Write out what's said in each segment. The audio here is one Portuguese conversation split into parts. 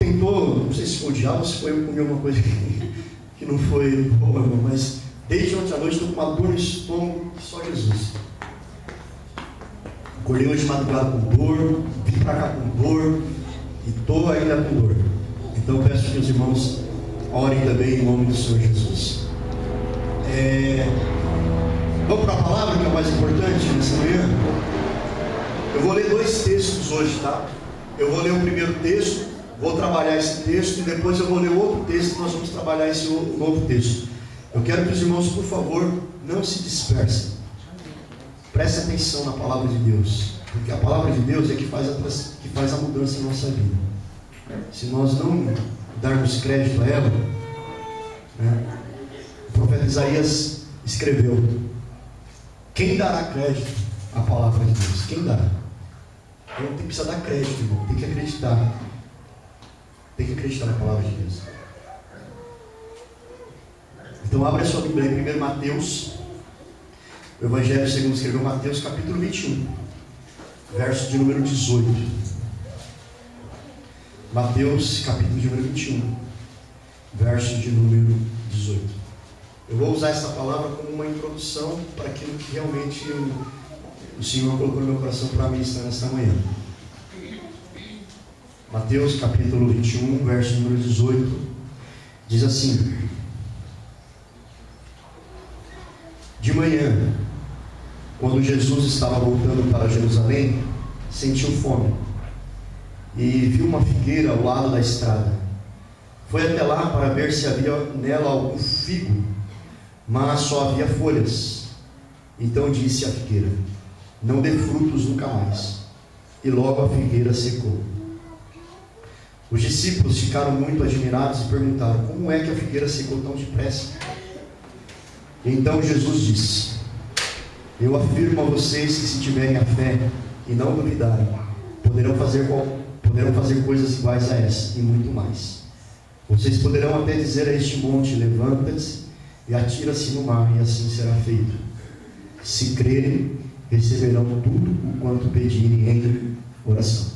tentou, não sei se foi o diabo ou se foi eu comer alguma coisa que não foi boa, irmão, mas desde ontem à noite estou com uma dor no estômago que só Jesus. Acordei hoje de madrugada com dor, vim para cá com dor e estou ainda com dor. Então peço que os irmãos orem também em nome do Senhor Jesus. Vamos para a palavra, que é o mais importante nessa manhã. Eu vou ler 2 textos hoje, tá? Eu vou ler o primeiro texto, vou trabalhar esse texto, e depois eu vou ler outro texto, e nós vamos trabalhar esse novo texto. Eu quero que os irmãos, por favor, não se dispersem. Prestem atenção na palavra de Deus, porque a palavra de Deus é que faz a mudança em nossa vida. Se nós não darmos crédito a ela, né? O profeta Isaías escreveu: quem dará crédito à palavra de Deus? Quem dará? Então tem que precisar dar crédito, irmão. Tem que acreditar. Tem que acreditar na palavra de Deus. Então abra a sua Bíblia aí, 1 Mateus, o Evangelho segundo escreveu Mateus, capítulo 21, verso de número 18. Mateus, capítulo de número 21, verso de número 18. Eu vou usar essa palavra como uma introdução para aquilo que realmente o Senhor colocou no meu coração para ministrar nesta manhã. Mateus capítulo 21, verso número 18, diz assim: de manhã, quando Jesus estava voltando para Jerusalém, sentiu fome e viu uma figueira ao lado da estrada. Foi até lá para ver se havia nela algum figo, mas só havia folhas. Então disse à figueira: não dê frutos nunca mais. E logo a figueira secou. Os discípulos ficaram muito admirados e perguntaram: como é que a figueira secou tão depressa? Então Jesus disse: eu afirmo a vocês que, se tiverem a fé e não duvidarem, poderão fazer coisas iguais a essa e muito mais. Vocês poderão até dizer a este monte: levanta-se e atira-se no mar, e assim será feito. Se crerem, receberão tudo o quanto pedirem em oração.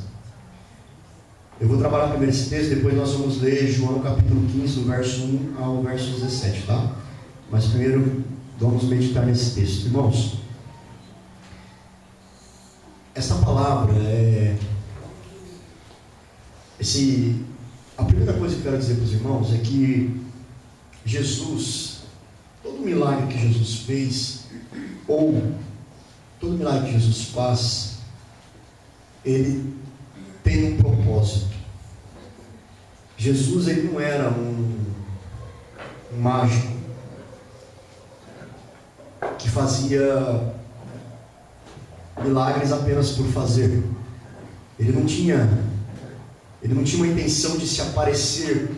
Eu vou trabalhar primeiro esse texto, depois nós vamos ler João capítulo 15, do verso 1 ao verso 17, tá? Mas primeiro vamos meditar nesse texto. Irmãos, essa palavra a primeira coisa que eu quero dizer para os irmãos é que Jesus, todo milagre que Jesus fez, ou todo milagre que Jesus faz, ele tem um propósito. Jesus, ele não era um mágico que fazia milagres apenas por fazer. Ele não tinha uma intenção de se aparecer.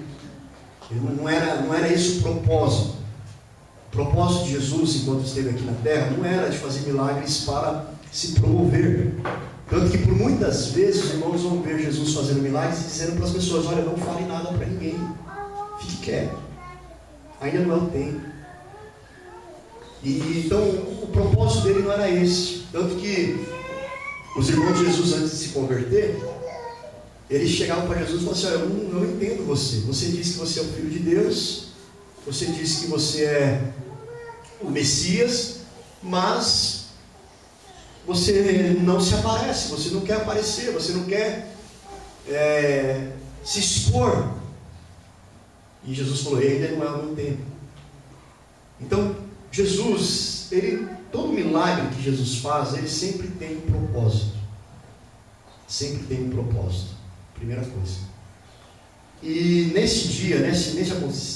Não era esse o propósito. O propósito de Jesus, enquanto esteve aqui na terra, não era de fazer milagres para se promover. Tanto que por muitas vezes os irmãos vão ver Jesus fazendo milagres e dizendo para as pessoas: olha, não fale nada para ninguém, fique quieto, ainda não é o tempo. E então o propósito dele não era esse. Tanto que os irmãos de Jesus, antes de se converter, eles chegavam para Jesus e falavam assim: olha, eu não entendo você. Você diz que você é o Filho de Deus, você diz que você é o Messias, mas você não se aparece, você não quer aparecer, você não quer se expor. E Jesus falou: ainda não é o meu tempo. Então Jesus, todo milagre que Jesus faz, ele sempre tem um propósito. Sempre tem um propósito. Primeira coisa. E nesse dia, nesse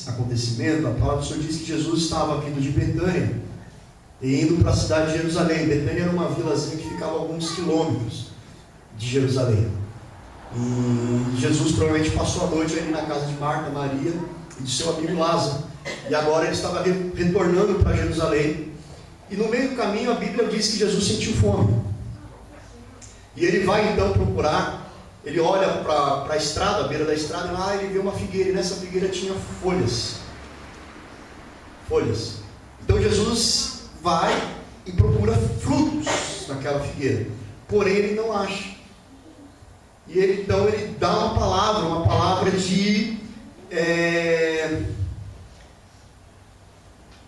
acontecimento, a palavra do Senhor diz que Jesus estava vindo de Betânia e indo para a cidade de Jerusalém. Betânia era uma vilazinha que ficava a alguns quilômetros de Jerusalém. E Jesus provavelmente passou a noite ali na casa de Marta, Maria e de seu amigo Lázaro. E agora ele estava retornando para Jerusalém. E no meio do caminho a Bíblia diz que Jesus sentiu fome. E ele vai então procurar. Ele olha para a estrada, à beira da estrada, e lá ele vê uma figueira. E nessa figueira tinha folhas. Folhas. Então Jesus vai e procura frutos naquela figueira. Porém ele não acha. E então ele dá uma palavra de...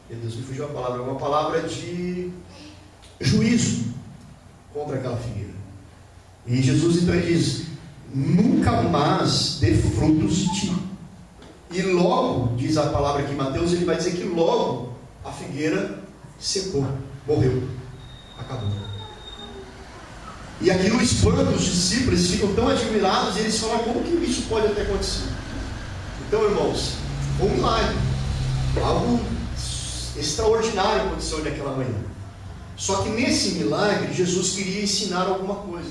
Meu Deus, me fugiu a palavra. Uma palavra de juízo contra aquela figueira. E Jesus então diz: nunca mais dê frutos de ti. E logo, diz a palavra aqui em Mateus, ele vai dizer que logo a figueira secou, morreu, acabou. E aquilo espanta os discípulos, eles ficam tão admirados e eles falam: como que isso pode ter acontecido? Então, irmãos, um milagre, algo extraordinário aconteceu naquela manhã. Só que nesse milagre, Jesus queria ensinar alguma coisa.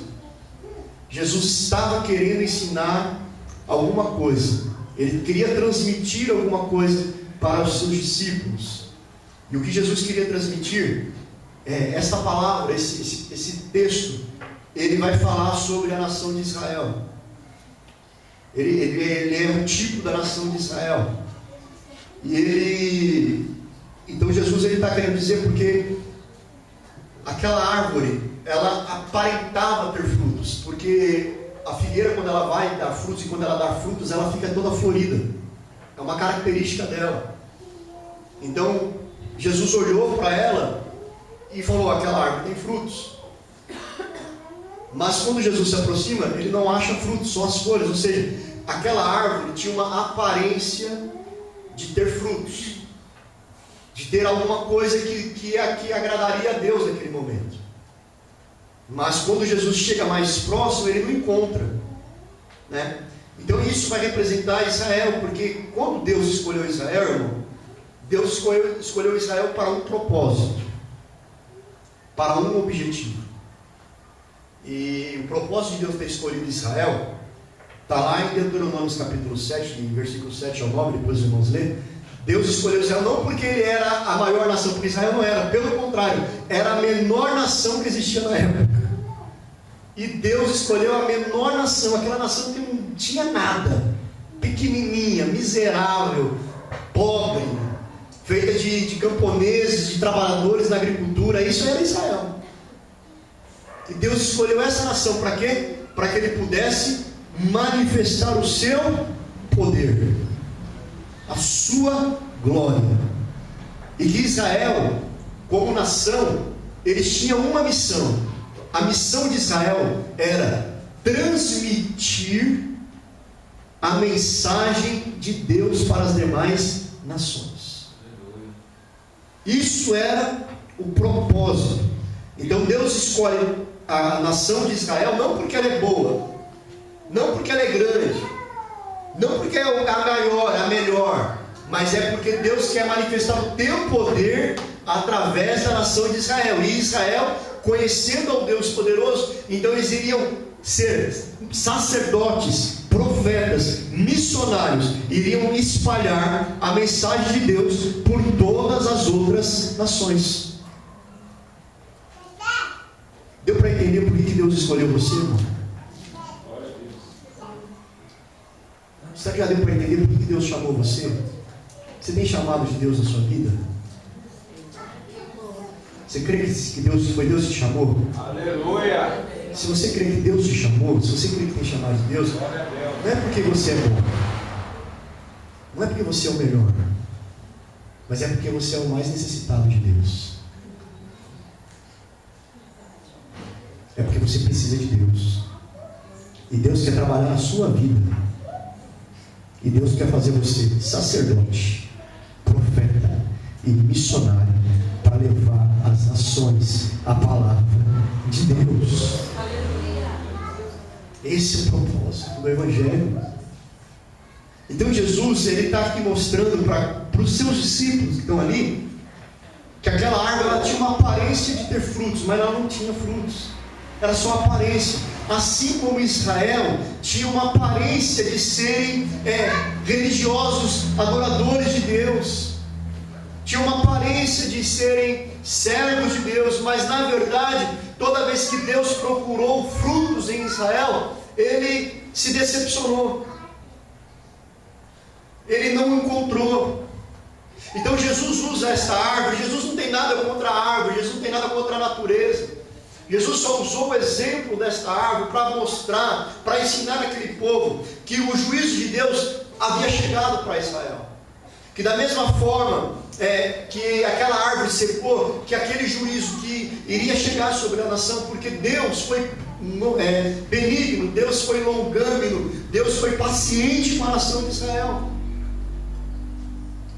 Jesus estava querendo ensinar alguma coisa. Ele queria transmitir alguma coisa para os seus discípulos. E o que Jesus queria transmitir, essa palavra, esse texto, ele vai falar sobre a nação de Israel. Ele é um tipo da nação de Israel. Então Jesus está querendo dizer porque aquela árvore, ela aparentava ter frutos, porque a figueira, quando ela vai dar frutos, e quando ela dá frutos, ela fica toda florida. É uma característica dela. Então Jesus olhou para ela e falou: aquela árvore tem frutos. Mas quando Jesus se aproxima, ele não acha frutos, só as folhas. Ou seja, aquela árvore tinha uma aparência de ter frutos, de ter alguma coisa que agradaria a Deus naquele momento. Mas quando Jesus chega mais próximo, ele não encontra, né? Então isso vai representar Israel, porque quando Deus escolheu Israel, irmão, Deus escolheu Israel para um propósito, para um objetivo. E o propósito de Deus ter escolhido Israel está lá em Deuteronômio capítulo 7, versículo 7 ao 9, depois os irmãos lêem. Deus escolheu Israel não porque ele era a maior nação, porque Israel não era, pelo contrário, era a menor nação que existia na época. E Deus escolheu a menor nação, aquela nação que não tinha nada, pequenininha, miserável, pobre, feita de camponeses, de trabalhadores na agricultura. Isso era Israel. E Deus escolheu essa nação para quê? Para que ele pudesse manifestar o seu poder, a sua glória. E que Israel, como nação, eles tinham uma missão. A missão de Israel era transmitir a mensagem de Deus para as demais nações. Isso era o propósito. Então Deus escolhe a nação de Israel não porque ela é boa, não porque ela é grande, não porque é a maior, a melhor, mas é porque Deus quer manifestar o teu poder através da nação de Israel. E Israel, conhecendo ao Deus poderoso, então eles iriam ser sacerdotes, profetas, missionários, iriam espalhar a mensagem de Deus por todas as outras nações. Deu para entender por que Deus escolheu você, irmão? Será que já deu para entender por que Deus chamou você? Você tem chamado de Deus na sua vida? Você crê que foi Deus que te chamou? Aleluia! Se você crê que Deus te chamou, se você crê que tem chamado de Deus, não é porque você é bom, não é porque você é o melhor, mas é porque você é o mais necessitado de Deus. É porque você precisa de Deus. E Deus quer trabalhar na sua vida. E Deus quer fazer você sacerdote, profeta e missionário para levar às nações a palavra de Deus. Esse é o propósito do Evangelho. Então Jesus, ele está aqui mostrando para os seus discípulos que estão ali, que aquela árvore ela tinha uma aparência de ter frutos, mas ela não tinha frutos. Era só aparência. Assim como Israel tinha uma aparência de serem religiosos, adoradores de Deus, tinha uma aparência de serem servos de Deus, mas na verdade, toda vez que Deus procurou frutos em Israel, ele se decepcionou, ele não encontrou. Então Jesus usa essa árvore. Jesus não tem nada contra a árvore, Jesus não tem nada contra a natureza, Jesus só usou o exemplo desta árvore para mostrar, para ensinar aquele povo que o juízo de Deus havia chegado para Israel. Que da mesma forma que aquela árvore secou, que aquele juízo que iria chegar sobre a nação, porque Deus foi benigno, Deus foi longâmino, Deus foi paciente com a nação de Israel.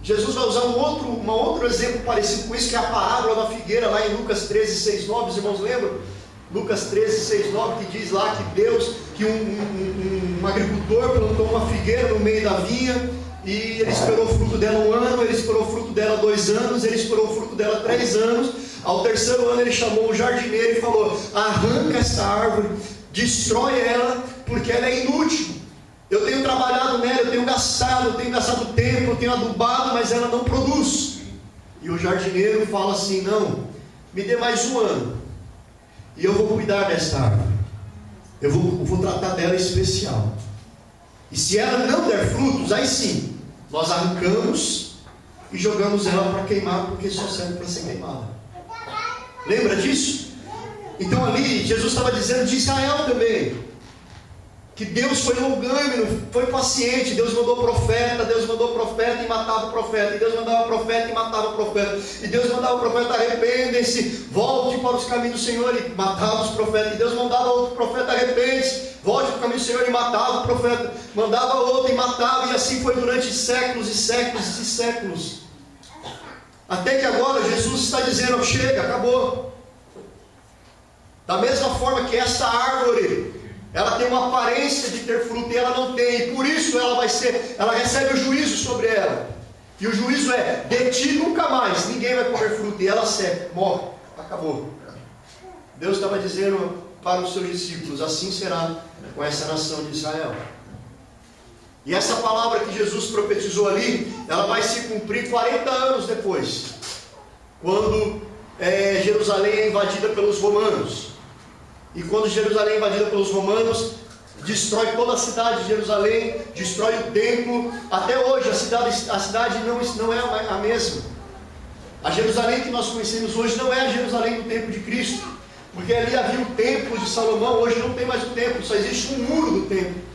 Jesus vai usar um outro exemplo parecido com isso, que é a parábola da figueira, lá em Lucas 13, 6, 9, os irmãos lembram? Lucas 13, 6, 9, que diz lá que um agricultor plantou uma figueira no meio da vinha, e ele esperou o fruto dela 1 ano, ele esperou o fruto dela 2 anos, ele esperou o fruto dela 3 anos, ao 3º ano ele chamou o jardineiro e falou: arranca esta árvore, destrói ela, porque ela é inútil. Eu tenho trabalhado nela, eu tenho gastado tempo, eu tenho adubado, mas ela não produz. E o jardineiro fala assim: não, me dê mais 1 ano, e eu vou cuidar desta árvore, eu vou tratar dela especial. E se ela não der frutos, aí sim, nós arrancamos e jogamos ela para queimar, porque só serve para ser queimada. Lembra disso? Então ali Jesus estava dizendo de Israel também, que Deus foi longâmino, foi paciente. Deus mandou profeta e matava o profeta, e Deus mandava profeta e matava o profeta, e Deus mandava o profeta: arrependem-se, volte para os caminhos do Senhor, e matava os profetas. E Deus mandava outro profeta: arrepende-se, volte para o caminho do Senhor, e matava o profeta. Mandava outro e matava, e assim foi durante séculos e séculos e séculos, até que agora Jesus está dizendo: chega, acabou. Da mesma forma que essa árvore, ela tem uma aparência de ter fruto e ela não tem, e por isso ela recebe o juízo sobre ela. E o juízo é: de ti nunca mais ninguém vai comer fruto. E ela seca, morre, acabou. Deus estava dizendo para os seus discípulos: assim será com essa nação de Israel. E essa palavra que Jesus profetizou ali, ela vai se cumprir 40 anos depois, quando Jerusalém é invadida pelos romanos. E quando Jerusalém é invadida pelos romanos, destrói toda a cidade de Jerusalém, destrói o templo. Até hoje a cidade não é a mesma. A Jerusalém que nós conhecemos hoje não é a Jerusalém do tempo de Cristo, porque ali havia o templo de Salomão. Hoje não tem mais o templo, só existe um muro do templo.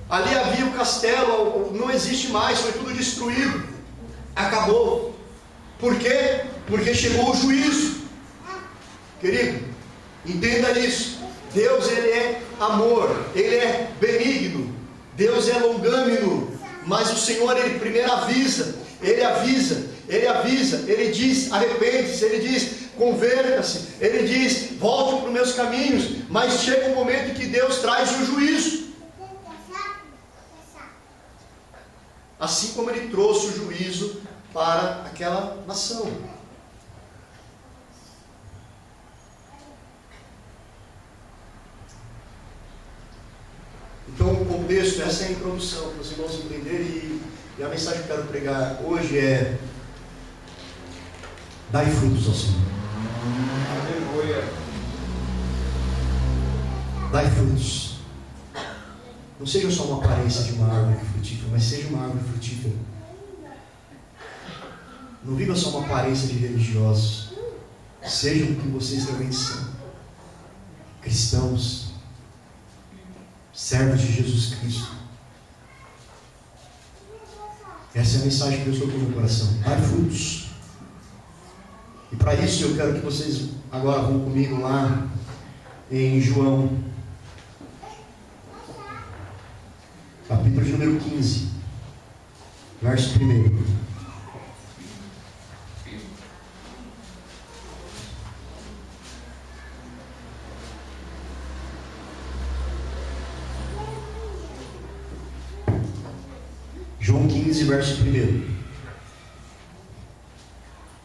Ali havia o castelo, não existe mais, foi tudo destruído, acabou. Por quê? Porque chegou o juízo. Querido, entenda isso. Deus, Ele é amor, Ele é benigno, Deus é longâmino, mas o Senhor, Ele primeiro avisa, Ele diz: arrepende-se, Ele diz: converta-se, Ele diz: volte para os meus caminhos. Mas chega um momento em que Deus traz o juízo, assim como Ele trouxe o juízo para aquela nação. Então o contexto, essa é a introdução, para os irmãos entenderem, e a mensagem que eu quero pregar hoje é: dai frutos ao Senhor. Aleluia. Dai frutos. Não seja só uma aparência de uma árvore frutífera, mas seja uma árvore frutífera. Não viva só uma aparência de religiosos. Sejam o que vocês realmente são: cristãos, servos de Jesus Cristo. Essa é a mensagem que Deus colocou no meu coração: dai frutos. E para isso eu quero que vocês agora vão comigo lá em João, capítulo de número 15, verso 1. João 15, verso 1.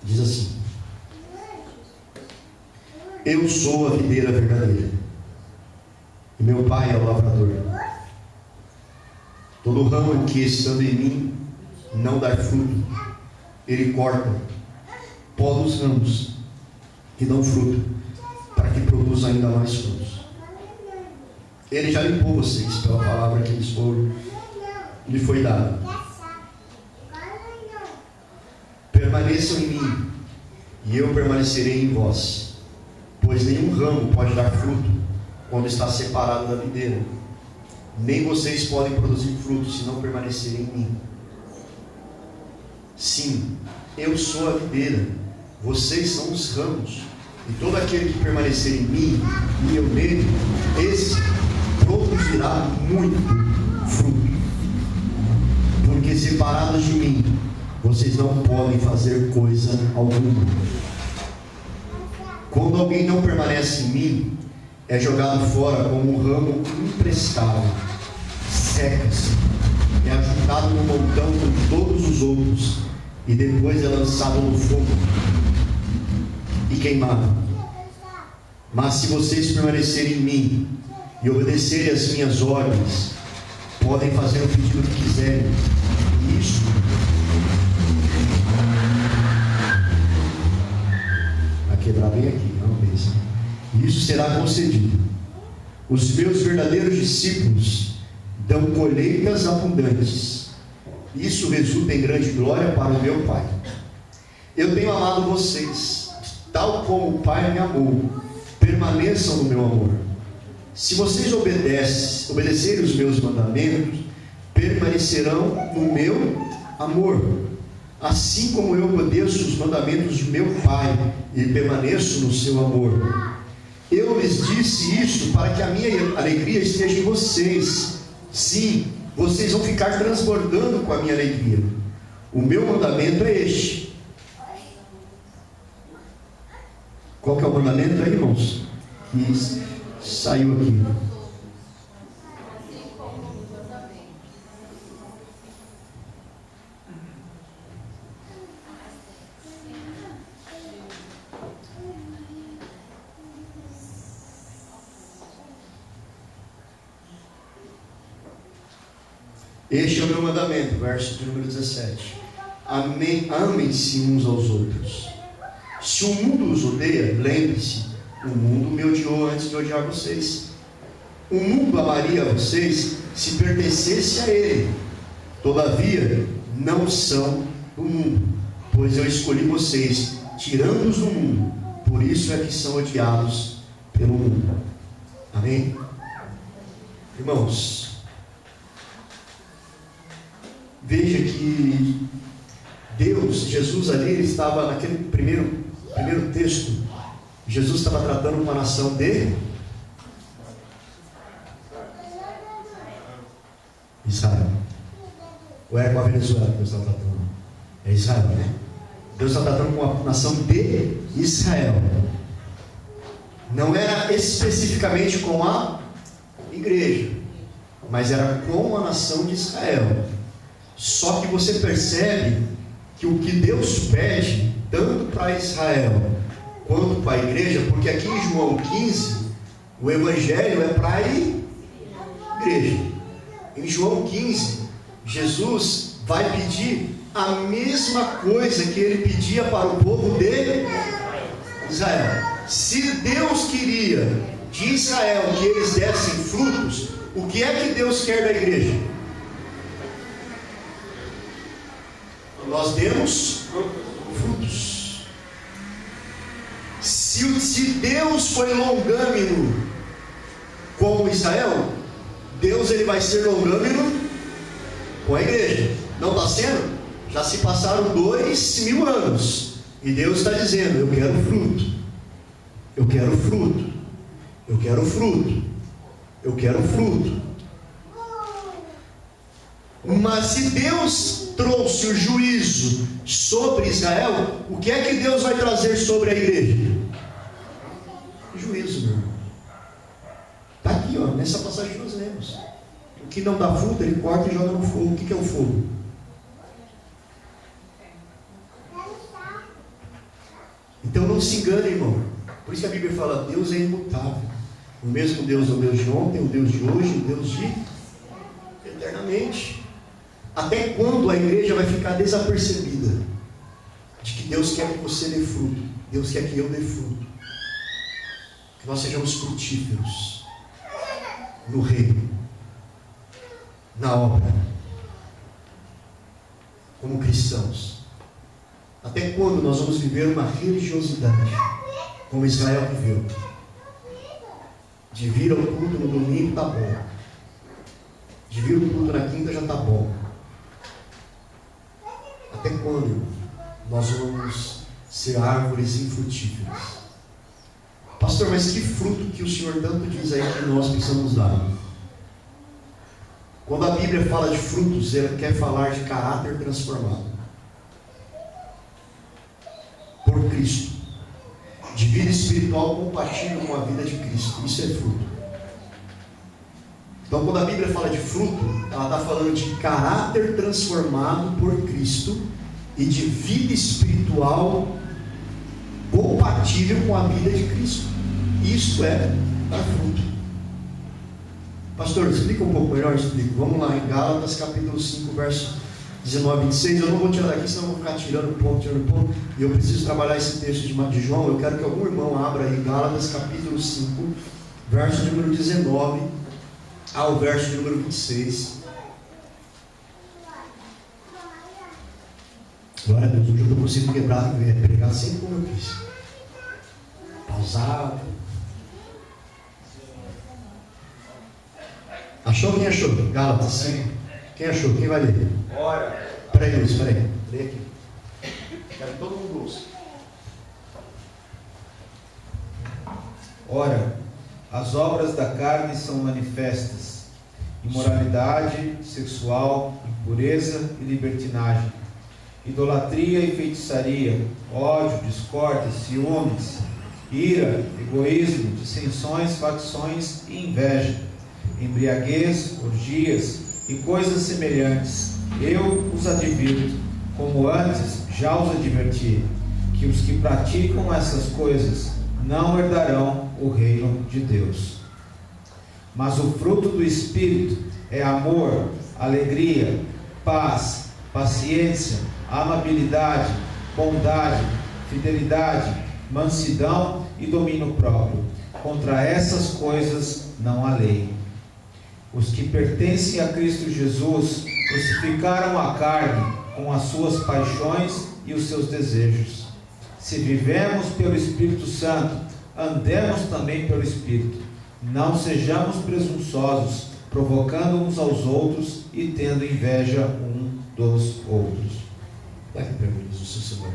Diz assim: eu sou a videira verdadeira, e meu Pai é o lavrador. Todo ramo que estando em mim não dar fruto, Ele corta, poda os ramos que dão fruto, para que produza ainda mais frutos. Ele já limpou vocês pela palavra que lhe foi dada. Permaneçam em mim, e eu permanecerei em vós. pois nenhum ramo pode dar fruto quando está separado da videira. Nem vocês podem produzir fruto se não permanecerem em mim. Sim, eu sou a videira, vocês são os ramos, e todo aquele que permanecer em mim e eu nele, esse produzirá muito fruto. Porque separados de mim, vocês não podem fazer coisa alguma. Quando alguém não permanece em mim, é jogado fora como um ramo imprestável, seca-se, é ajuntado no montão com todos os outros, e depois é lançado no fogo e queimado. Mas se vocês permanecerem em mim e obedecerem às minhas ordens, podem fazer o pedido que quiserem, e isso vai quebrar bem aqui, não pensa. Isso será concedido. Os meus verdadeiros discípulos dão colheitas abundantes. Isso resulta em grande glória para o meu Pai. Eu tenho amado vocês, tal como o Pai me amou. Permaneçam no meu amor. Se vocês obedecerem os meus mandamentos, permanecerão no meu amor, assim como eu obedeço os mandamentos de meu Pai e permaneço no seu amor. Eu lhes disse isso para que a minha alegria esteja em vocês. Sim, vocês vão ficar transbordando com a minha alegria. O meu mandamento é este. Qual que é o mandamento aí, irmãos? Que saiu aqui. Este é o meu mandamento, verso de número 17. Amem-se uns aos outros. Se o mundo os odeia, lembre-se, o mundo me odiou antes de odiar vocês. O mundo amaria vocês se pertencesse a ele. Todavia, não são do mundo, pois eu escolhi vocês, tirando-os do mundo. Por isso é que são odiados pelo mundo. Amém? Irmãos, veja que Deus, Jesus ali, ele estava naquele primeiro texto. Jesus estava tratando com a nação de Israel. Ou é com a Venezuela que Deus está tratando? É Israel, né? Deus está tratando com a nação de Israel. Não era especificamente com a igreja, mas era com a nação de Israel. Só que você percebe que o que Deus pede, tanto para Israel quanto para a igreja, porque aqui em João 15, o evangelho é para a igreja. Em João 15, Jesus vai pedir a mesma coisa que ele pedia para o povo de Israel. Se Deus queria de Israel que eles dessem frutos, o que é que Deus quer da igreja? Nós demos frutos. Se Deus foi longâmino com Israel, Deus ele vai ser longâmino com a igreja. Não está sendo? Já se passaram 2000 anos e Deus está dizendo: eu quero fruto, eu quero fruto, eu quero fruto, eu quero fruto. Mas se Deus trouxe o juízo sobre Israel, o que é que Deus vai trazer sobre a igreja? Juízo, meu irmão. Está aqui, ó, nessa passagem que nós lemos. O que não dá fruto, ele corta e joga no fogo. O que é o fogo? Então não se engane, irmão. Por isso que a Bíblia fala: Deus é imutável. O mesmo Deus é o Deus de ontem, o Deus de hoje, o Deus de eternamente. Até quando a igreja vai ficar desapercebida de que Deus quer que você dê fruto, Deus quer que eu dê fruto, que nós sejamos frutíferos no reino, na obra, como cristãos? Até quando nós vamos viver uma religiosidade como Israel viveu. De vir ao culto no domingo está bom. De vir ao culto na quinta já está bom. Até quando nós vamos ser árvores infrutíferas? Pastor, mas que fruto que o Senhor tanto diz aí que nós precisamos dar? Quando a Bíblia fala de frutos, ela quer falar de caráter transformado por Cristo, de vida espiritual compatível com a vida de Cristo. Isso é fruto. Então, quando a Bíblia fala de fruto, ela está falando de caráter transformado por Cristo e de vida espiritual compatível com a vida de Cristo. Isso é dar fruto. Pastor, explica um pouco melhor. Explica. Vamos lá, em Gálatas capítulo 5, verso 19 e 26. Eu não vou tirar daqui, senão eu vou ficar tirando ponto. E eu preciso trabalhar esse texto de João. Eu quero que algum irmão abra aí Gálatas capítulo 5, verso de número 19 ao verso de número 26. Glória a Deus, hoje eu não consigo pregar sempre como eu quis. Pausado. Achou? Quem achou? Gálatas 5. Quem achou? Quem vai ler? Ora. Peraí, Luiz, peraí. Lê aqui. Quero que todo mundo ouça. Ora, as obras da carne são manifestas: imoralidade sexual, impureza e libertinagem, idolatria e feitiçaria, ódio, discórdia, ciúmes, ira, egoísmo, dissensões, facções e inveja, embriaguez, orgias e coisas semelhantes. Eu os advirto, como antes já os adverti, que os que praticam essas coisas não herdarão o reino de Deus. Mas o fruto do Espírito é amor, alegria, paz, paciência, amabilidade, bondade, fidelidade, mansidão e domínio próprio. Contra essas coisas não há lei. Os que pertencem a Cristo Jesus crucificaram a carne com as suas paixões e os seus desejos. Se vivemos pelo Espírito Santo, andemos também pelo Espírito. Não sejamos presunçosos, provocando uns aos outros e tendo inveja um dos outros. Dá aqui para mim, Jesus, Senhor.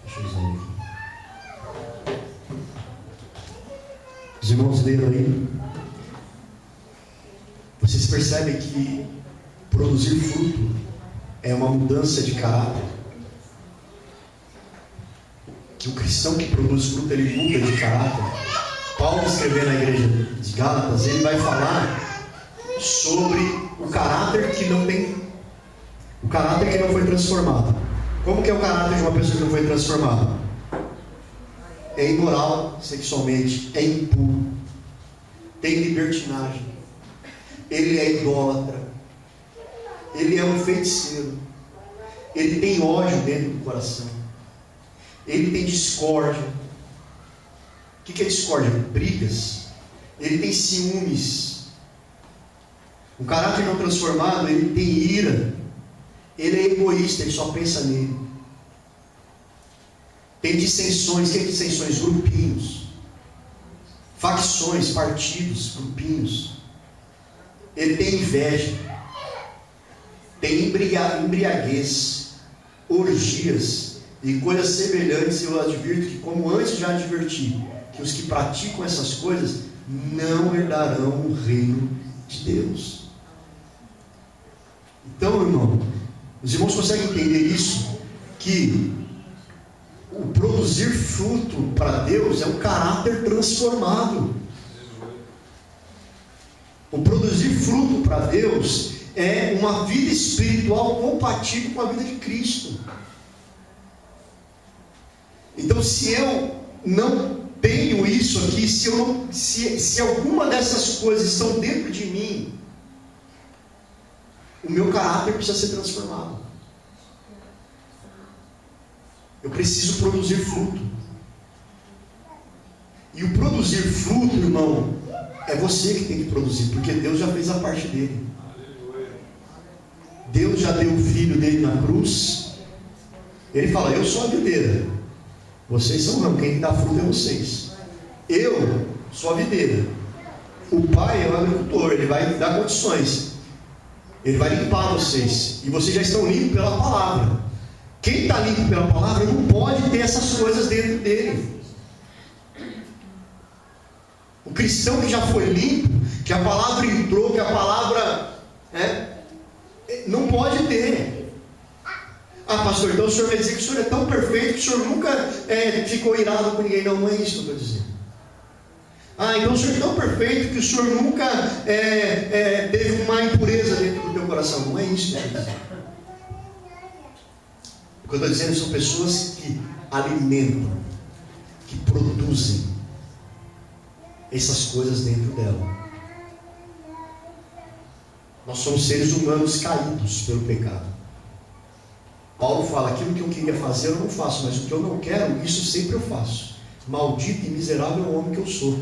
Deixa eu usar aqui. Os irmãos leram aí. Vocês percebem que produzir fruto é uma mudança de caráter? Que o cristão que produz fruto, ele muda de caráter. Paulo, escrevendo na igreja de Gálatas, ele vai falar sobre o caráter que não tem, o caráter que não foi transformado. Como que é o caráter de uma pessoa que não foi transformada? É imoral sexualmente, é impuro, tem libertinagem, ele é idólatra, ele é um feiticeiro, ele tem ódio dentro do coração, ele tem discórdia. O que é discórdia? Brigas. Ele tem ciúmes. O caráter não transformado, ele tem ira, ele é egoísta, ele só pensa nele. Tem dissensões. O que é dissensões? Grupinhos, facções, partidos, grupinhos. Ele tem inveja, tem embriaguez, orgias e coisas semelhantes. Eu advirto que, como antes já adverti, que os que praticam essas coisas não herdarão o reino de Deus. Então, irmão, os irmãos conseguem entender isso? Que o produzir fruto para Deus é um caráter transformado. O produzir fruto para Deus é uma vida espiritual compatível com a vida de Cristo. Então, se eu não tenho isso aqui, se alguma dessas coisas estão dentro de mim, o meu caráter precisa ser transformado. Eu preciso produzir fruto. E o produzir fruto, irmão, é você que tem que produzir, porque Deus já fez a parte dele. Deus já deu o filho dele na cruz. Ele fala: eu sou a videira, Vocês são ramo, quem dá fruto é vocês. Eu sou a videira. O pai é o agricultor, ele vai dar condições. Ele vai limpar vocês. E vocês já estão limpos pela palavra. Quem está limpo pela palavra não pode ter essas coisas dentro dele. O cristão que já foi limpo, que a palavra entrou, que a palavra não pode ter. Ah, pastor, então o senhor vai dizer que o senhor é tão perfeito que o senhor nunca ficou irado com ninguém. Não, não é isso que eu estou dizendo. Ah, então o senhor é tão perfeito que o senhor nunca teve uma impureza dentro do teu coração. Não é isso que eu estou dizendo. O que eu estou dizendo são pessoas que alimentam, que produzem essas coisas dentro dela. Nós somos seres humanos caídos pelo pecado. Paulo fala, aquilo que eu queria fazer eu não faço, mas o que eu não quero, isso sempre eu faço. Maldito e miserável é o homem que eu sou.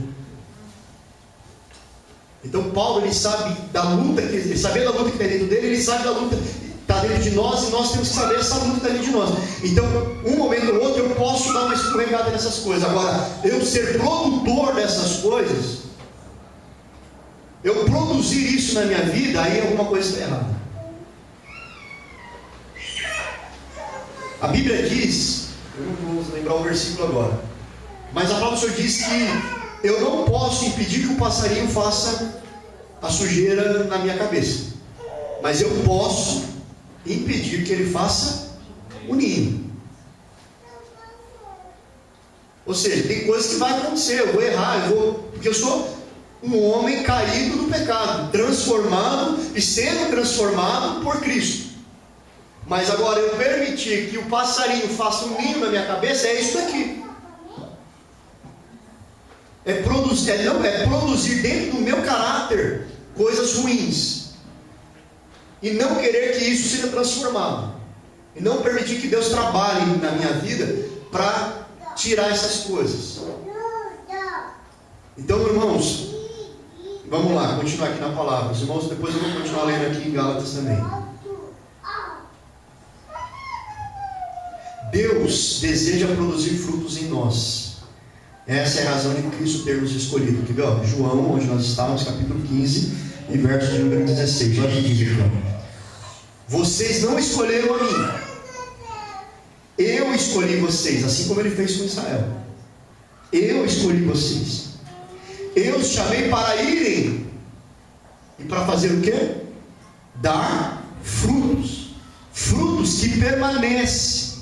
Então Paulo, ele sabe da luta, ele sabe da luta que está dentro dele, ele sabe da luta que está dentro de nós, e nós temos que saber essa luta que está dentro de nós. Então, um momento ou outro eu posso dar uma escorregada nessas coisas. Agora, eu ser produtor dessas coisas, eu produzir isso na minha vida, aí alguma coisa está errada. A Bíblia diz, eu não vou lembrar o versículo agora, mas a palavra do Senhor diz que eu não posso impedir que o passarinho faça a sujeira na minha cabeça, mas eu posso impedir que ele faça o ninho. Ou seja, tem coisas que vai acontecer, eu vou errar, porque eu sou um homem caído do pecado, transformado e sendo transformado por Cristo. Mas agora eu permitir que o passarinho faça um ninho na minha cabeça, é isso daqui. É produzir dentro do meu caráter coisas ruins. E não querer que isso seja transformado. E não permitir que Deus trabalhe na minha vida para tirar essas coisas. Então, irmãos, vamos lá, continuar aqui na palavra. Os irmãos, depois eu vou continuar lendo aqui em Gálatas também. Deus deseja produzir frutos em nós. Essa é a razão de Cristo ter nos escolhido. Aqui, ó, João, onde nós estávamos, capítulo 15 e verso de número 16. Olha o que diz aqui, ó. Vocês não escolheram a mim, eu escolhi vocês, assim como ele fez com Israel. Eu escolhi vocês. Eu os chamei para irem e para fazer o quê? Dar frutos. Frutos que permanecem,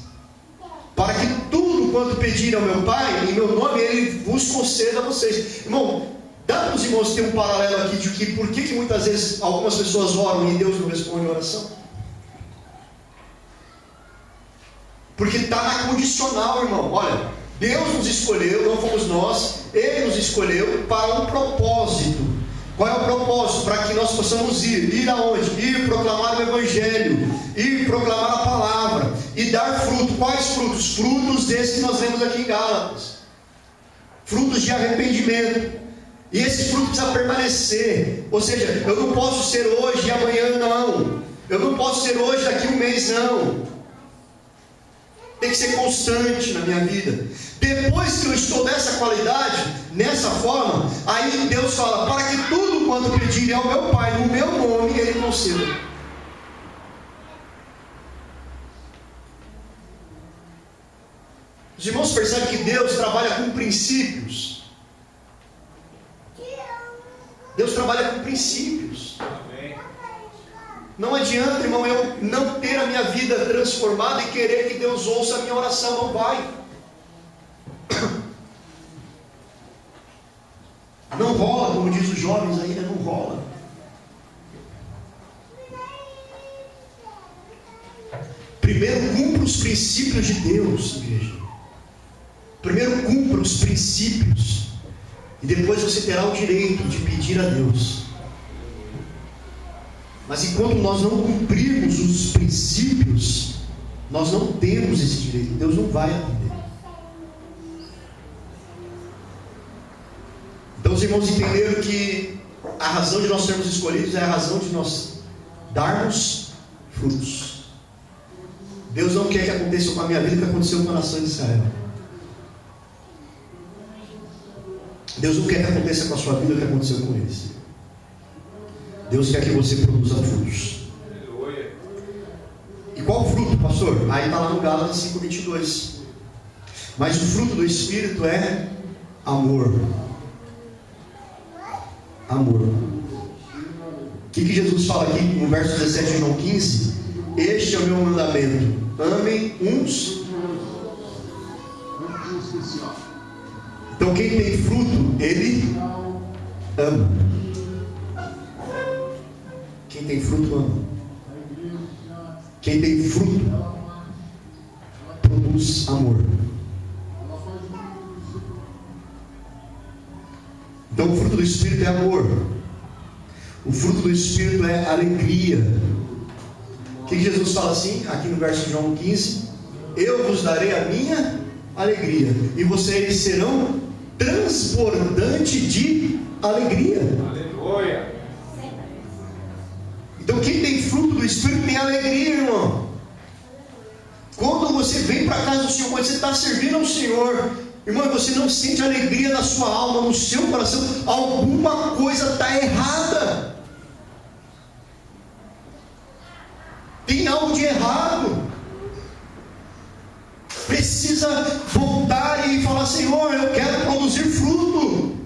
para que tudo quanto pedirem ao meu Pai, em meu nome, Ele vos conceda a vocês. Irmão, dá para os irmãos ter um paralelo aqui de que por que muitas vezes algumas pessoas oram e Deus não responde a oração? Porque está na condicional, irmão. Olha, Deus nos escolheu, não fomos nós, Ele nos escolheu para um propósito. Qual é o propósito? Para que nós possamos ir. Ir aonde? Ir proclamar o Evangelho, ir proclamar a palavra e dar fruto. Quais frutos? Frutos desses que nós vemos aqui em Gálatas. Frutos de arrependimento. E esse fruto precisa permanecer. Ou seja, eu não posso ser hoje e amanhã não. Eu não posso ser hoje daqui um mês não. Tem que ser constante na minha vida. Depois que eu estou nessa qualidade, nessa forma, aí Deus fala, para que tudo quanto pedirem ao meu Pai, no meu nome, Ele conceda. Os irmãos percebem que Deus trabalha com princípios. Deus trabalha com princípios. Não adianta, irmão, eu não ter a minha vida transformada e querer que Deus ouça a minha oração. Não vai. Não rola, como diz os jovens ainda, não rola. Primeiro cumpra os princípios de Deus, igreja. Primeiro cumpra os princípios. E depois você terá o direito de pedir a Deus. Mas enquanto nós não cumprirmos os princípios, nós não temos esse direito. Deus não vai atender. Então os irmãos entenderam que a razão de nós sermos escolhidos é a razão de nós darmos frutos. Deus não quer que aconteça com a minha vida o que aconteceu com a nação de Israel. Deus não quer que aconteça com a sua vida o que aconteceu com eles. Deus quer que você produza frutos. E qual o fruto, pastor? Aí está lá no Gálatas 5:22. Mas o fruto do Espírito é amor. Amor. O que Jesus fala aqui no verso 17 de João 15? Este é o meu mandamento: amem uns. Então quem tem fruto, ele ama. Quem tem fruto, ama. Quem tem fruto, produz amor. Então o fruto do Espírito é amor. O fruto do Espírito é alegria. O que Jesus fala assim, aqui no verso de João 15? Eu vos darei a minha alegria, e vocês serão transbordantes de alegria. Aleluia. Então quem tem fruto do Espírito tem alegria, irmão. Quando você vem para a casa do Senhor, quando você está servindo ao Senhor, irmão, você não sente alegria na sua alma, no seu coração, alguma coisa está errada. Tem algo de errado. Precisa voltar e falar: Senhor, eu quero produzir fruto.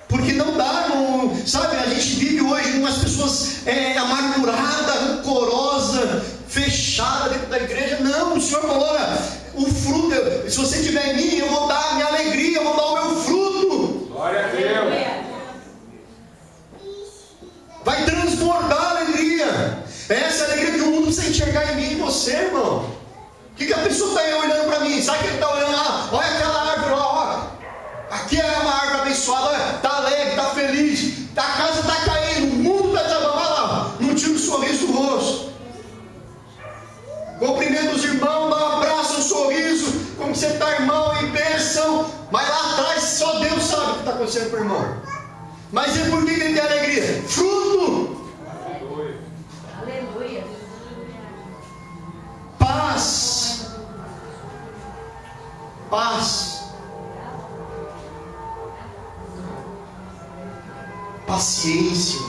Porque não dá, não, sabe? A gente vive hoje umas pessoas amarguradas, rancorosas, fechadas dentro da igreja. Não, o Senhor falou: olha, o fruto, se você tiver em mim, eu vou dar a minha alegria, eu vou dar o meu fruto. Glória a Deus. Vai transbordar a alegria. Essa é a alegria que o mundo precisa enxergar em mim e em você, irmão. O que a pessoa está aí olhando para mim? Sabe que ele está olhando lá? Olha aquela árvore lá, ó. Aqui é uma árvore abençoada, olha, está alegre, está feliz. A casa está caindo, o mundo está desabando. Vai lá, não tira o sorriso do rosto. Cumprimenta os irmãos, dá um abraço, um sorriso. Como você está, irmão, em bênção. Mas lá atrás só Deus sabe o que está acontecendo com o irmão. Mas e por que ele tem alegria? Fruto. Aleluia. Paz. Paz. Paciência.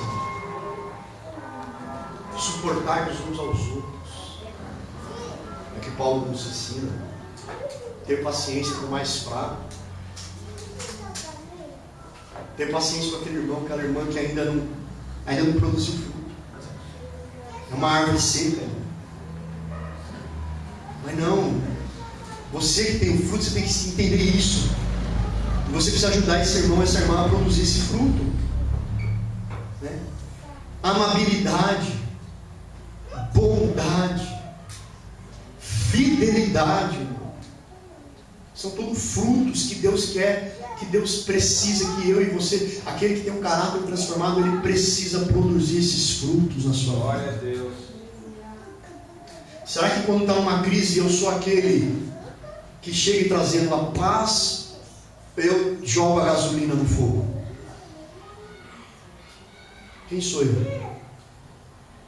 Suportar uns aos outros. É que Paulo nos ensina. Ter paciência com o mais fraco. Ter paciência com aquele irmão, aquela irmã que ainda não produziu fruto. É uma árvore seca. Mas não. Você que tem fruto, você tem que entender isso. E você precisa ajudar esse irmão, essa irmã a produzir esse fruto. Né? Amabilidade, bondade, fidelidade. São todos frutos que Deus quer, que Deus precisa que eu e você, aquele que tem um caráter transformado, ele precisa produzir esses frutos na sua vida. Glória a Deus. Será que quando está numa crise eu sou aquele que chega trazendo a paz, eu jogo a gasolina no fogo? Quem sou eu?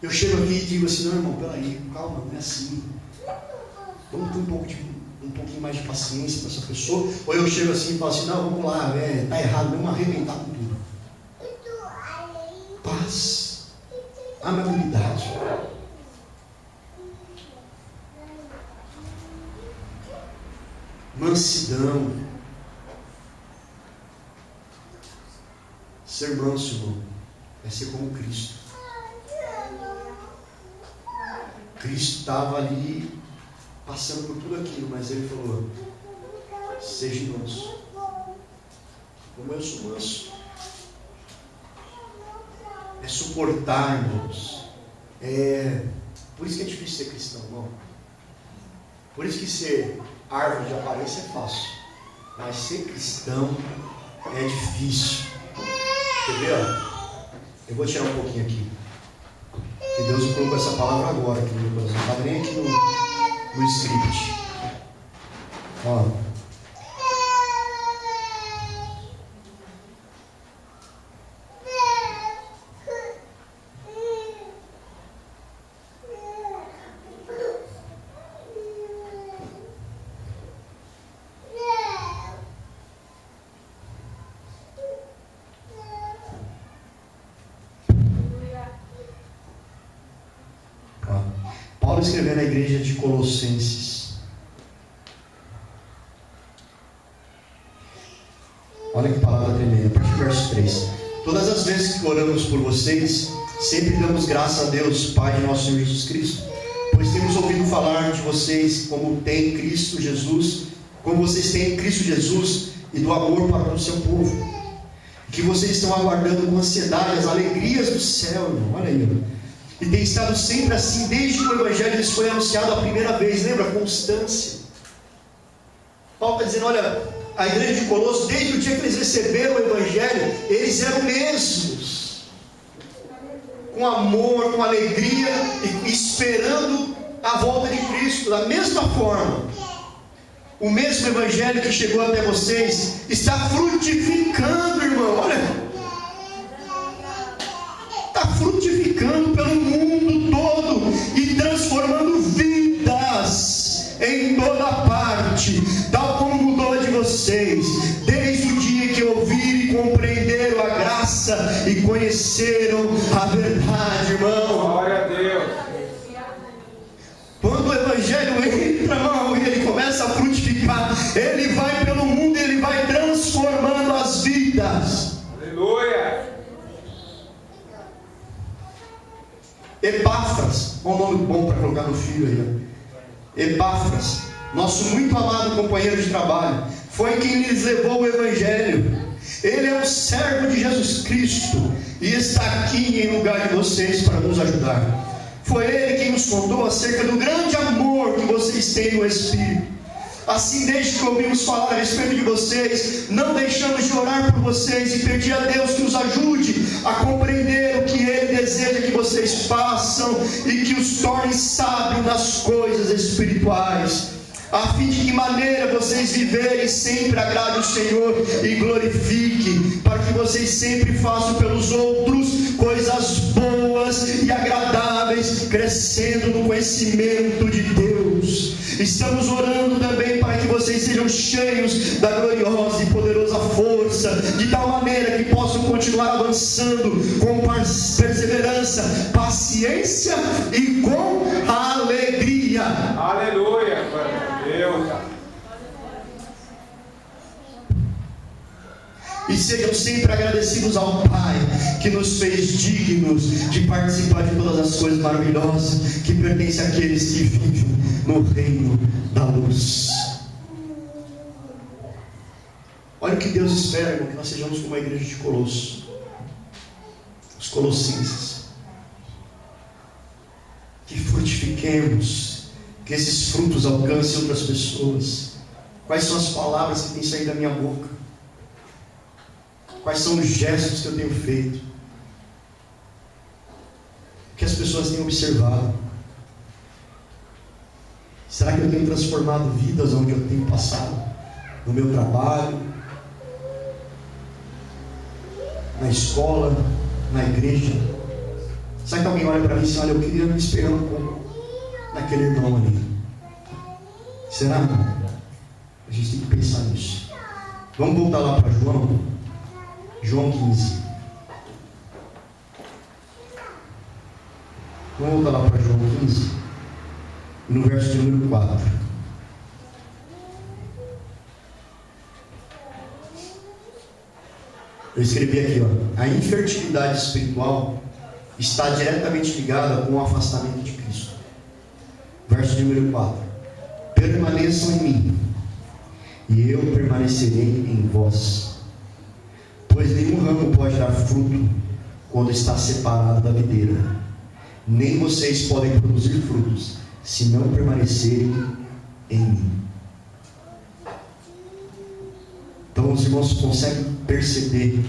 Eu chego aqui e digo assim: não, irmão, peraí, calma, não é assim. Vamos ter um pouquinho mais de paciência com essa pessoa. Ou eu chego assim e falo assim: não, vamos lá, está errado, vamos arrebentar com tudo. Paz, amabilidade. Mansidão. Ser manso, irmão, é ser como Cristo. Cristo estava ali passando por tudo aquilo, mas ele falou: seja manso, como eu sou manso. É suportar, irmãos. Por isso que é difícil ser cristão, irmão. Por isso que ser árvore de aparência é fácil, mas ser cristão é difícil. Quer ver? Ó? Eu vou tirar um pouquinho aqui, que Deus me colocou essa palavra agora aqui no meu coração. Não estava nem aqui no script. Ó. Paulo escrevendo à igreja de Colossenses. Olha que palavra tremenda, a partir do verso 3. Todas as vezes que oramos por vocês, sempre damos graças a Deus, Pai de nosso Senhor Jesus Cristo, pois temos ouvido falar de vocês como tem Cristo Jesus, como vocês têm Cristo Jesus e do amor para o seu povo, que vocês estão aguardando com ansiedade as alegrias do céu, irmão. Olha aí, irmão. E tem estado sempre assim desde que o Evangelho lhes foi anunciado a primeira vez. Lembra? Constância. Paulo está dizendo, olha, a igreja de Colossos, desde o dia que eles receberam o Evangelho, eles eram mesmos, com amor, com alegria e esperando a volta de Cristo. Da mesma forma, o mesmo Evangelho que chegou até vocês está frutificando, irmão. Olha, está frutificando pelo mundo todo e transformando vidas em toda parte, tal como mudou de vocês, desde o dia que ouviram e compreenderam a graça e conheceram a verdade, irmão. Glória a Deus. Quando o Evangelho entra, irmão, e ele começa a frutificar, ele vai pelo mundo e ele vai transformando as vidas. Aleluia. Epáfras, um nome bom para colocar no filho aí, ó. Epáfras, nosso muito amado companheiro de trabalho, foi quem lhes levou o Evangelho. Ele é um servo de Jesus Cristo e está aqui em lugar de vocês para nos ajudar. Foi ele quem nos contou acerca do grande amor que vocês têm no Espírito. Assim, desde que ouvimos falar a respeito de vocês, não deixamos de orar por vocês e pedir a Deus que os ajude a compreender o que Ele deseja que vocês façam e que os torne sábios nas coisas espirituais, a fim de que maneira vocês viverem sempre agrade o Senhor e glorifique, para que vocês sempre façam pelos outros coisas boas e agradáveis, crescendo no conhecimento de Deus. Estamos orando também para que vocês sejam cheios da gloriosa e poderosa força, de tal maneira que possam continuar avançando com perseverança, paciência e com alegria. Aleluia. Glória a Deus. E sejam sempre agradecidos ao Pai, que nos fez dignos de participar de todas as coisas maravilhosas que pertencem àqueles que vivem no reino da luz. Olha o que Deus espera, irmão, que nós sejamos como a igreja de Colossos, os colossenses, que frutifiquemos, que esses frutos alcancem outras pessoas. Quais são as palavras que têm saído da minha boca? Quais são os gestos que eu tenho feito? O que as pessoas têm observado? Será que eu tenho transformado vidas onde eu tenho passado? No meu trabalho, na escola, na igreja? Será que alguém olha para mim e diz, olha, eu queria me esperar um pouco naquele irmão ali? Será? A gente tem que pensar nisso. Vamos voltar lá para João 15. Vamos voltar lá para João 15, no verso de número 4. Eu escrevi aqui, ó, a infertilidade espiritual está diretamente ligada com o afastamento de Cristo. Verso de número 4. Permaneçam em mim, e eu permanecerei em vós. Pois nenhum ramo pode dar fruto quando está separado da videira, nem vocês podem produzir frutos se não permanecerem em mim. Então os irmãos conseguem perceber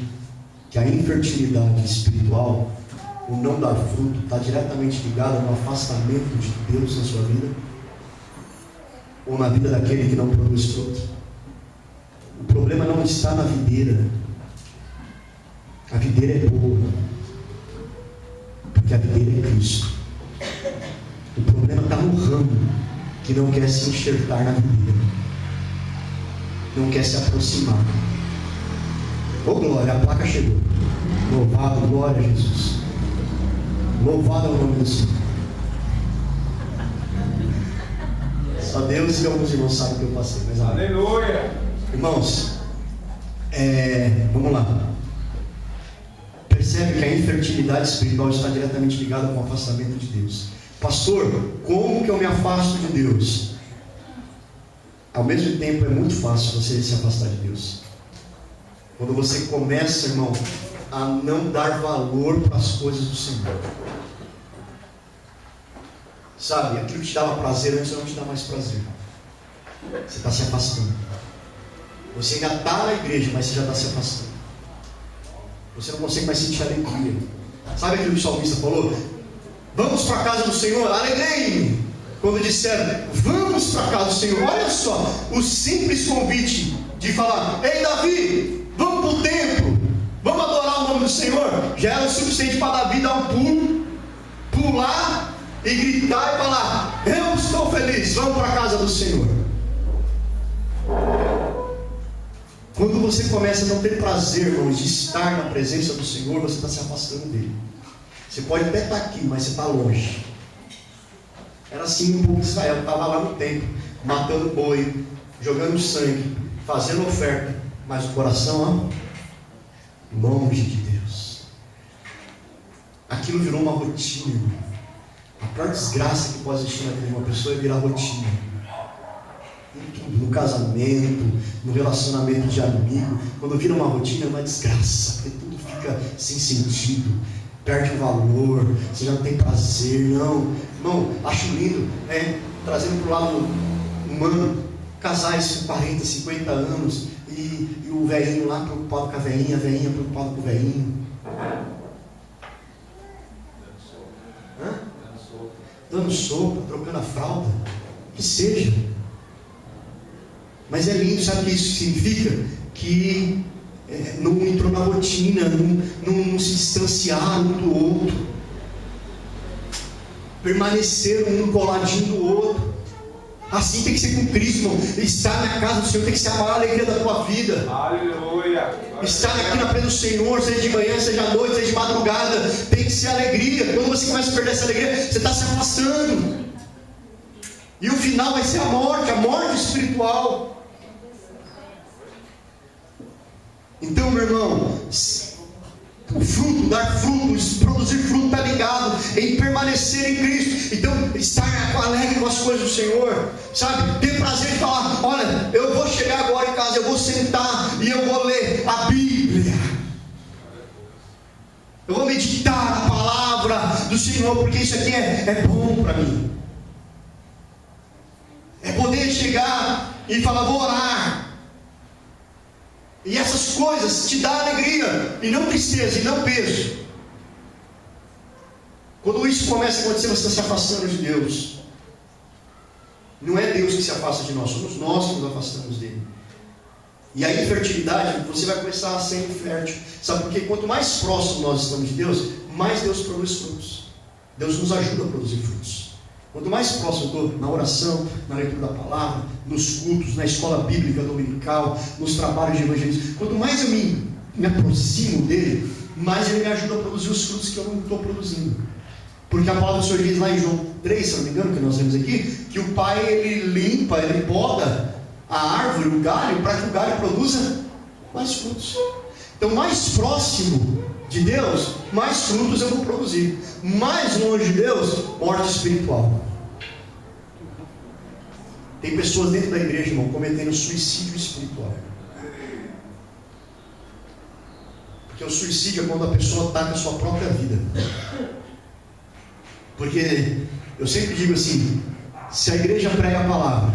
que a infertilidade espiritual, o não dar fruto, está diretamente ligado no afastamento de Deus na sua vida, ou na vida daquele que não produz fruto. O problema não está na videira. A videira é boa, porque a videira é Cristo. O problema está no ramo que não quer se enxertar na videira, não quer se aproximar. Ô glória, a placa chegou. Louvado, glória a Jesus. Louvado é o nome do Senhor. Só Deus e alguns irmãos sabem o que eu passei. Mas amém. Aleluia. Irmãos, vamos lá. Percebe que a infertilidade espiritual está diretamente ligada com o afastamento de Deus. Pastor, como que eu me afasto de Deus? Ao mesmo tempo é muito fácil você se afastar de Deus. Quando você começa, irmão, a não dar valor para as coisas do Senhor. Sabe, aquilo que te dava prazer antes não te dá mais prazer. Você está se afastando. Você ainda está na igreja, mas você já está se afastando. Você não consegue mais sentir alegria. Sabe aquilo que o salmista falou? Vamos para a casa do Senhor, alegrei-me. Quando disseram, vamos para a casa do Senhor. Olha só, o simples convite de falar, ei Davi, vamos para o templo, vamos adorar o nome do Senhor, já era o suficiente para Davi dar um pulo, pular e gritar e falar, eu estou feliz, vamos para a casa do Senhor. Quando você começa a não ter prazer, irmãos, de estar na presença do Senhor, você está se afastando dele. Você pode até estar aqui, mas você está longe. Era assim um povo de Israel, estava lá no templo, matando boi, jogando sangue, fazendo oferta, mas o coração, longe de Deus. Aquilo virou uma rotina, irmão. A pior desgraça que pode existir na vida de uma pessoa é virar rotina. Em tudo, no casamento, no relacionamento de amigo, quando vira uma rotina é uma desgraça, porque tudo fica sem sentido, perde o valor, você já não tem prazer, não. Irmão, acho lindo, trazendo para o lado humano, casais com 40, 50 anos, e o velhinho lá preocupado com a velhinha preocupada com o velhinho. Dando sopa, trocando a fralda, que seja. Mas é lindo, sabe o que isso significa? Que não entrou na rotina, não se distanciaram um do outro, permaneceram um coladinho do outro. Assim tem que ser com Cristo, irmão. Estar na casa do Senhor tem que ser a maior alegria da tua vida. Aleluia. Estar aqui na presença do Senhor, seja de manhã, seja à noite, seja de madrugada, tem que ser alegria. Quando você começa a perder essa alegria, você está se afastando. E o final vai ser a morte espiritual. Então, meu irmão, o fruto, dar fruto, produzir fruto está ligado em permanecer em Cristo. Então, estar alegre com as coisas do Senhor, sabe? Ter prazer de falar, olha, eu vou chegar agora em casa, eu vou sentar e eu vou ler a Bíblia. Eu vou meditar na palavra do Senhor, porque isso aqui é bom para mim. É poder chegar e falar, vou orar. E essas coisas te dão alegria, e não tristeza, e não peso. Quando isso começa a acontecer, você está se afastando de Deus. Não é Deus que se afasta de nós, somos nós que nos afastamos dele. E a infertilidade, você vai começar a ser infértil. Sabe por quê? Quanto mais próximo nós estamos de Deus, mais Deus produz frutos. Deus nos ajuda a produzir frutos. Quanto mais próximo eu estou na oração, na leitura da palavra, nos cultos, na escola bíblica dominical, nos trabalhos de evangelismo, quanto mais eu me aproximo dele, mais ele me ajuda a produzir os frutos que eu não estou produzindo. Porque a palavra do Senhor diz lá em João 3, se não me engano, que nós vemos aqui, que o Pai ele limpa, ele poda a árvore, o galho, para que o galho produza mais frutos. Então, mais próximo de Deus, mais frutos eu vou produzir. Mais longe de Deus, morte espiritual. Tem pessoas dentro da igreja, irmão, cometendo suicídio espiritual. Porque o suicídio é quando a pessoa ataca a sua própria vida. Porque eu sempre digo assim, se a igreja prega a palavra,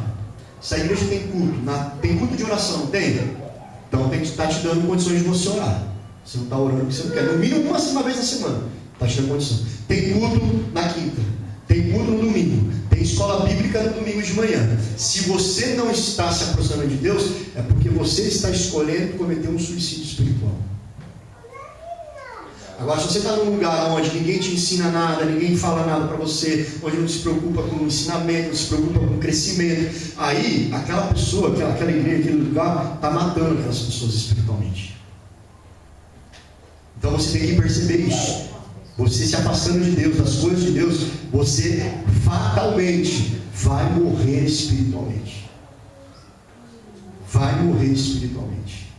se a igreja tem culto, tem culto de oração, não tem? Então tem que estar te dando condições de você orar. Você não está orando porque você não quer. No mínimo uma vez na semana. Está te dando condição. Tem culto na quinta. Tem culto no domingo. Tem escola bíblica no domingo de manhã. Se você não está se aproximando de Deus, é porque você está escolhendo cometer um suicídio espiritual. Agora, se você está num lugar onde ninguém te ensina nada, ninguém fala nada para você, onde não se preocupa com o ensinamento, não se preocupa com o crescimento, aí aquela pessoa, aquela igreja, aquele lugar, está matando aquelas pessoas espiritualmente. Então você tem que perceber isso. você se afastando de Deus, das coisas de Deus, você fatalmente vai morrer espiritualmente. Vai morrer espiritualmente.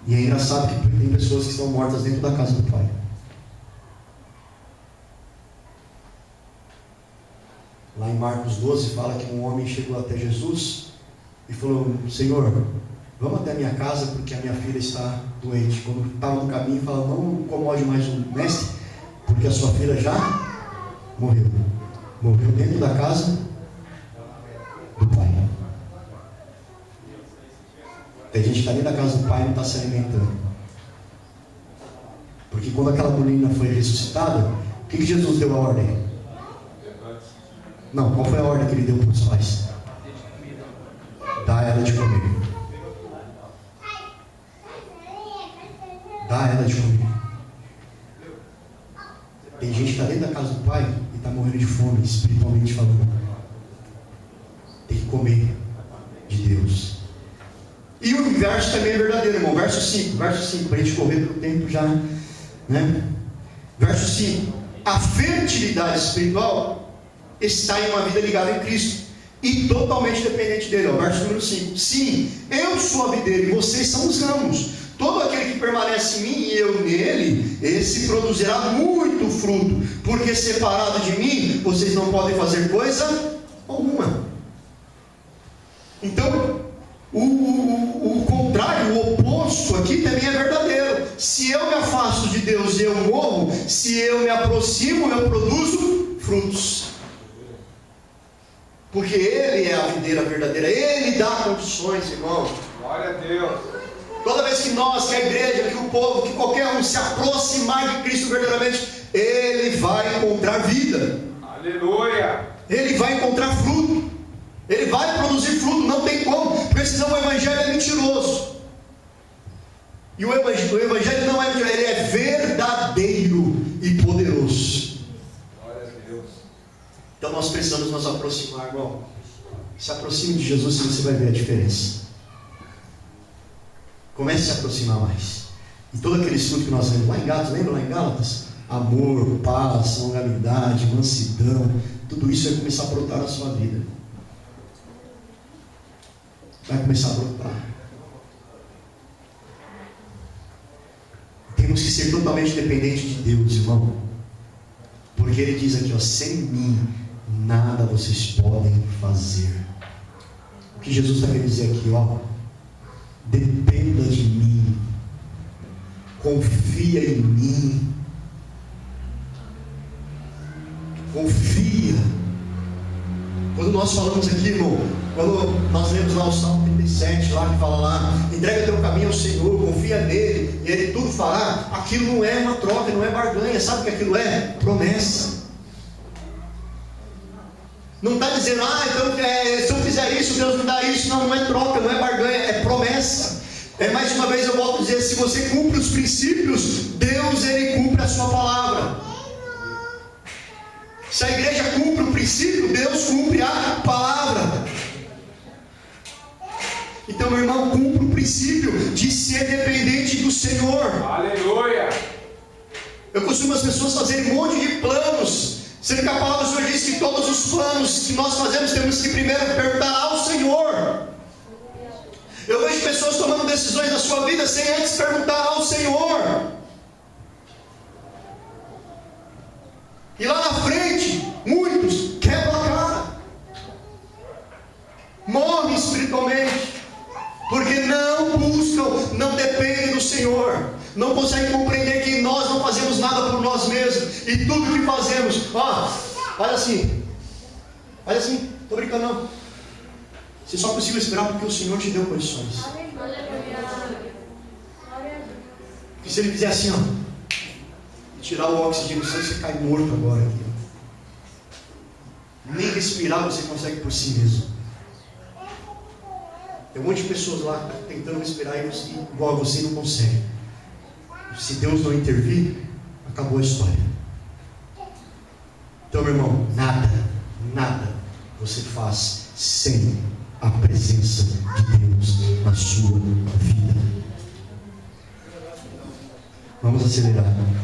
E é engraçado que tem pessoas que estão mortas dentro da casa do Pai. Lá em Marcos 12 fala que um homem chegou até Jesus e falou: Senhor, vamos até a minha casa porque a minha filha está doente. Quando estava no caminho, fala: não incomode mais o mestre, porque a sua filha já morreu. Morreu dentro da casa do Pai. Tem gente que está dentro da casa do Pai e não está se alimentando. Porque quando aquela menina foi ressuscitada, o que Jesus deu a ordem? Não, qual foi a ordem que ele deu para os pais? Dá ela de comer. Dá ela de comer. Tem gente que está dentro da casa do Pai e está morrendo de fome, espiritualmente falando. Tem que comer de Deus. E o inverso também é verdadeiro, irmão. Verso 5, para a gente correr pelo tempo já, né? Verso 5: a fertilidade espiritual está em uma vida ligada em Cristo e totalmente dependente dele. Ó, verso número 5: sim, eu sou a videira e vocês são os ramos. Todo aquele que permanece em mim e eu nele, esse produzirá muito fruto, porque separado de mim vocês não podem fazer coisa alguma. Então o contrário, o oposto aqui também é verdadeiro. Se eu me afasto de Deus e eu morro, se eu me aproximo, eu produzo frutos. Porque Ele é a videira verdadeira, Ele dá condições, irmão. Glória a Deus. Toda vez que nós, que a igreja, que o povo, que qualquer um se aproximar de Cristo verdadeiramente, ele vai encontrar vida. Aleluia. Ele vai encontrar fruto. Ele vai produzir fruto, não tem como, porque senão o evangelho é mentiroso. E o evangelho não é mentiroso, ele é verdadeiro e poderoso. Glória a Deus. Então nós precisamos nos aproximar, irmão. Se aproxime de Jesus e você vai ver a diferença. Comece a se aproximar mais. E todo aquele estudo que nós lemos lá em Gálatas, lembra lá em Gálatas? Amor, paz, longanimidade, mansidão, tudo isso vai começar a brotar na sua vida. Vai começar a brotar. Temos que ser totalmente dependentes de Deus, irmão. Porque Ele diz aqui, ó, sem mim nada vocês podem fazer. O que Jesus está querendo dizer aqui, ó, dependa de mim, confia em mim, confia. Quando nós falamos aqui, irmão, quando nós lemos lá o Salmo 37, lá que fala lá, entrega teu caminho ao Senhor, confia nele, e Ele tudo fará, aquilo não é uma troca, não é barganha, sabe o que aquilo é? Promessa. Não está dizendo, então se eu fizer isso, Deus me dá isso. Não, não é troca, não é barganha, é promessa. Mais uma vez eu volto a dizer, se você cumpre os princípios, Deus, Ele cumpre a sua palavra. Se a igreja cumpre o princípio, Deus cumpre a palavra. Então, meu irmão, cumpre o princípio de ser dependente do Senhor. Aleluia. Eu costumo as pessoas fazerem um monte de planos, sendo que a palavra do Senhor diz que todos os planos que nós fazemos temos que primeiro perguntar ao Senhor. Eu vejo pessoas tomando decisões na sua vida sem antes perguntar ao Senhor. E lá na frente, muitos quebram a cara, morrem espiritualmente, porque não buscam, não dependem do Senhor, não conseguem compreender que nós não fazemos nada por nós mesmos, e tudo que fazemos, faz assim, estou brincando não, você só precisa esperar porque o Senhor te deu condições. Porque se Ele fizer assim, e tirar o oxigênio, você cai morto agora aqui, nem respirar você consegue por si mesmo. Tem um monte de pessoas lá que estão tentando respirar e igual a você não consegue. Se Deus não intervir, acabou a história. Então, meu irmão, nada você faz sem a presença de Deus na sua vida. Vamos acelerar.